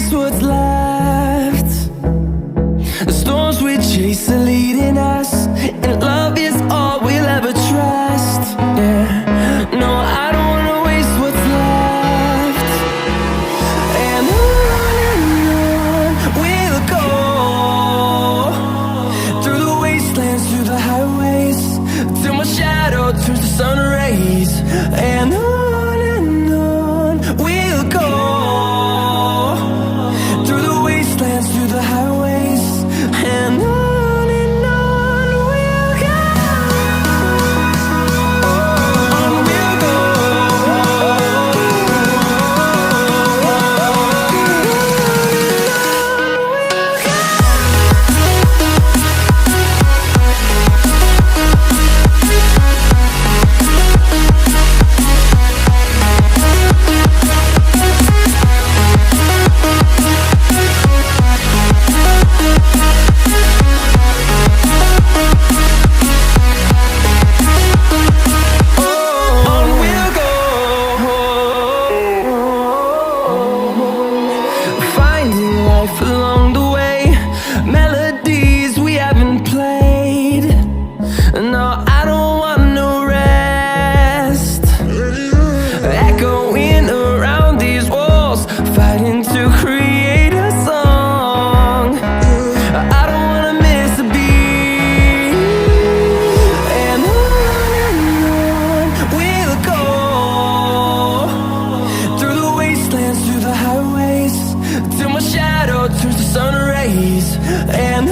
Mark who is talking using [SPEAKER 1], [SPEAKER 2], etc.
[SPEAKER 1] waste what's left. The storms we chase are leading us, and love is all we'll ever trust. Yeah, no, I don't wanna waste what's left. And on we'll go, through the wastelands, through the highways, till my shadow turns to sun rays. And on we'll go, through the wastelands, through the highways, and on we'll go. On we'll go. Finding life along the way, melodies we haven't played. No, I don't want no rest. Echoing around these walls, fighting to create a song. I don't wanna miss a beat. And on we'll go, through the wastelands, through the highways, till my shadow turns to sun rays. And